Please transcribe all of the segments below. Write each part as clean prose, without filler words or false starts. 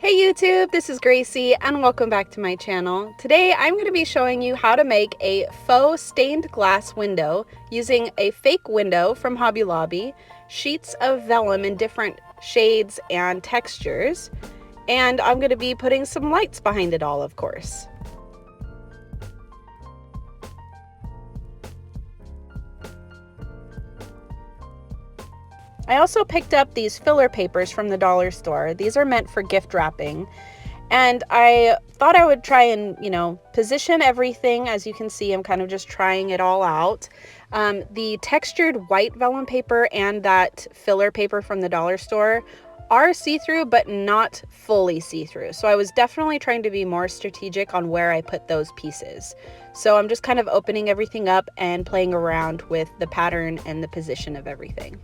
Hey YouTube, this is Gracie and welcome back to my channel. Today I'm going to be showing you how to make a faux stained glass window using a fake window from Hobby Lobby, sheets of vellum in different shades and textures, and I'm going to be putting some lights behind it all, of course. I also picked up these filler papers from the dollar store. These are meant for gift wrapping. And I thought I would try and, position everything. As you can see, I'm kind of just trying it all out. The textured white vellum paper and that filler paper from the dollar store are see-through, but not fully see-through. So I was definitely trying to be more strategic on where I put those pieces. So I'm just kind of opening everything up and playing around with the pattern and the position of everything.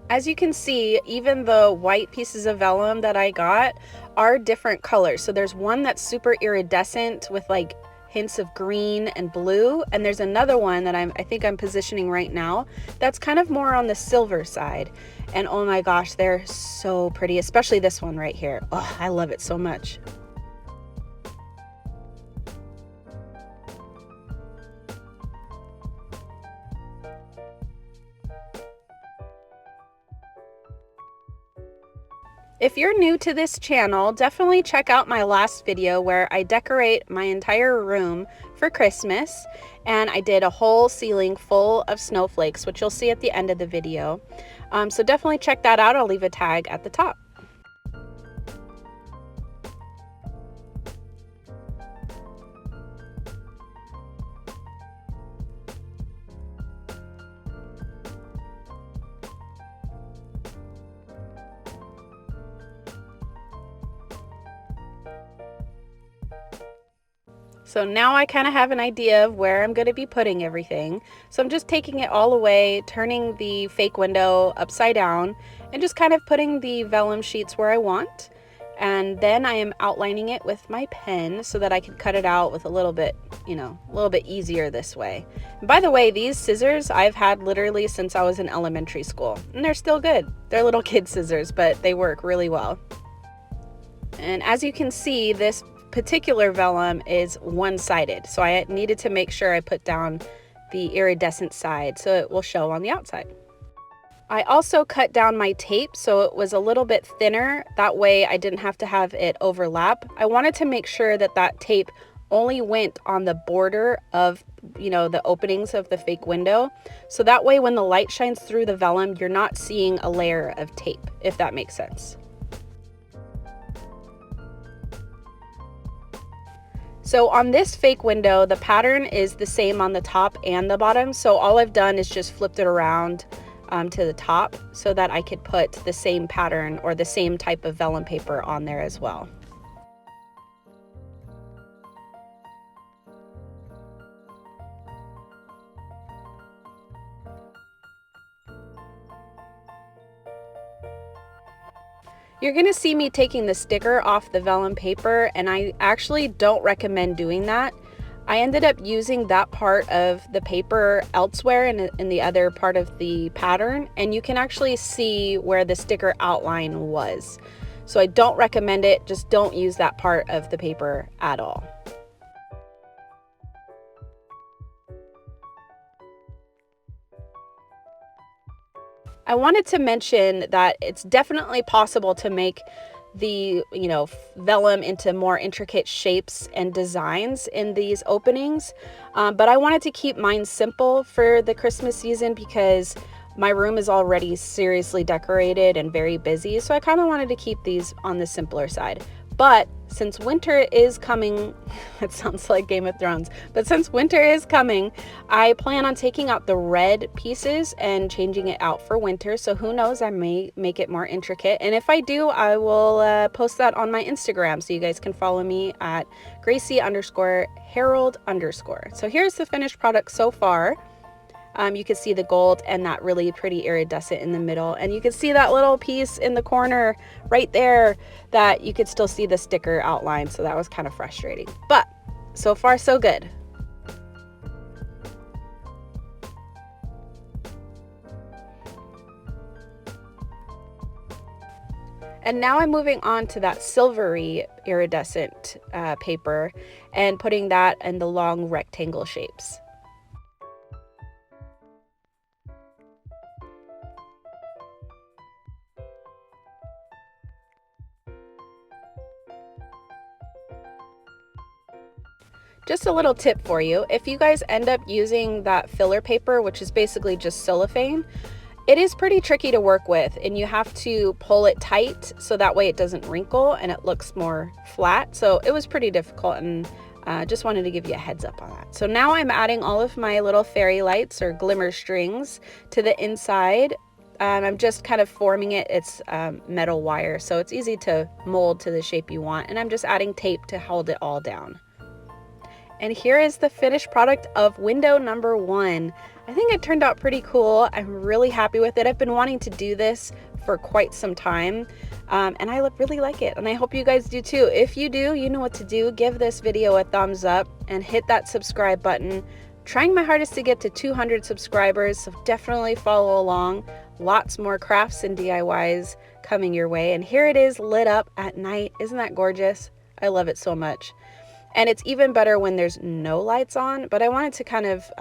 As you can see, even the white pieces of vellum that I got are different colors. So there's one that's super iridescent with like hints of green and blue, and there's another one that I think I'm positioning right now that's kind of more on the silver side. And oh my gosh, they're so pretty, especially this one right here. Oh, I love it so much. If you're new to this channel, definitely check out my last video where I decorate my entire room for Christmas, and I did a whole ceiling full of snowflakes, which you'll see at the end of the video. So definitely check that out. I'll leave a tag at the top. So now I kind of have an idea of where I'm going to be putting everything. So I'm just taking it all away, turning the fake window upside down, and just kind of putting the vellum sheets where I want. And then I am outlining it with my pen so that I can cut it out with a little bit, a little bit easier this way. And by the way, these scissors I've had literally since I was in elementary school, and they're still good. They're little kid scissors, but they work really well. And as you can see, this particular vellum is one-sided, so I needed to make sure I put down the iridescent side so it will show on the outside. I also cut down my tape so it was a little bit thinner, that way I didn't have to have it overlap. I wanted to make sure that that tape only went on the border of the openings of the fake window, so that way when the light shines through the vellum you're not seeing a layer of tape, if that makes sense. So on this fake window, the pattern is the same on the top and the bottom. So all I've done is just flipped it around to the top so that I could put the same pattern or the same type of vellum paper on there as well. You're going to see me taking the sticker off the vellum paper, and I actually don't recommend doing that. I ended up using that part of the paper elsewhere in the other part of the pattern, and you can actually see where the sticker outline was. So I don't recommend it. Just don't use that part of the paper at all. I wanted to mention that it's definitely possible to make the vellum into more intricate shapes and designs in these openings, but I wanted to keep mine simple for the Christmas season because my room is already seriously decorated and very busy, so I kind of wanted to keep these on the simpler side. But since winter is coming, it sounds like Game of Thrones, but since winter is coming, I plan on taking out the red pieces and changing it out for winter. So who knows, I may make it more intricate. And if I do, I will post that on my Instagram. So you guys can follow me at Gracie_Harrold_. So here's the finished product so far. You can see the gold and that really pretty iridescent in the middle. And you can see that little piece in the corner right there that you could still see the sticker outline. So that was kind of frustrating. But so far, so good. And now I'm moving on to that silvery iridescent paper and putting that in the long rectangle shapes. Just a little tip for you, if you guys end up using that filler paper, which is basically just cellophane, it is pretty tricky to work with, and you have to pull it tight so that way it doesn't wrinkle and it looks more flat. So it was pretty difficult, and just wanted to give you a heads up on that. So now I'm adding all of my little fairy lights or glimmer strings to the inside. I'm just kind of forming it. It's metal wire, so it's easy to mold to the shape you want, and I'm just adding tape to hold it all down. And here is the finished product of window number 1. I think it turned out pretty cool. I'm really happy with it. I've been wanting to do this for quite some time, and I really like it, and I hope you guys do too. If you do, you know what to do. Give this video a thumbs up and hit that subscribe button. Trying my hardest to get to 200 subscribers, so definitely follow along. Lots more crafts and DIYs coming your way. And here it is lit up at night. Isn't that gorgeous? I love it so much. And it's even better when there's no lights on, but I wanted to kind of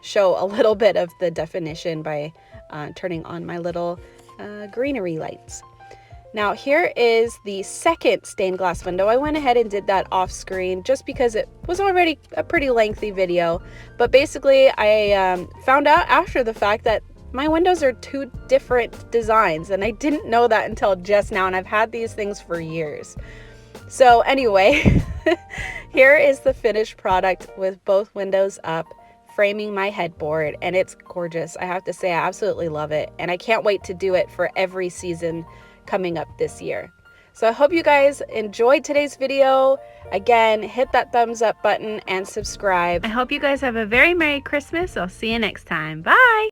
show a little bit of the definition by turning on my little greenery lights. Now here is the second stained glass window. I went ahead and did that off screen just because it was already a pretty lengthy video, but basically I found out after the fact that my windows are 2 different designs, and I didn't know that until just now, and I've had these things for years. So anyway, here is the finished product with both windows up, framing my headboard, and it's gorgeous. I have to say, I absolutely love it, and I can't wait to do it for every season coming up this year. So I hope you guys enjoyed today's video. Again, hit that thumbs up button and subscribe. I hope you guys have a very Merry Christmas. I'll see you next time. Bye!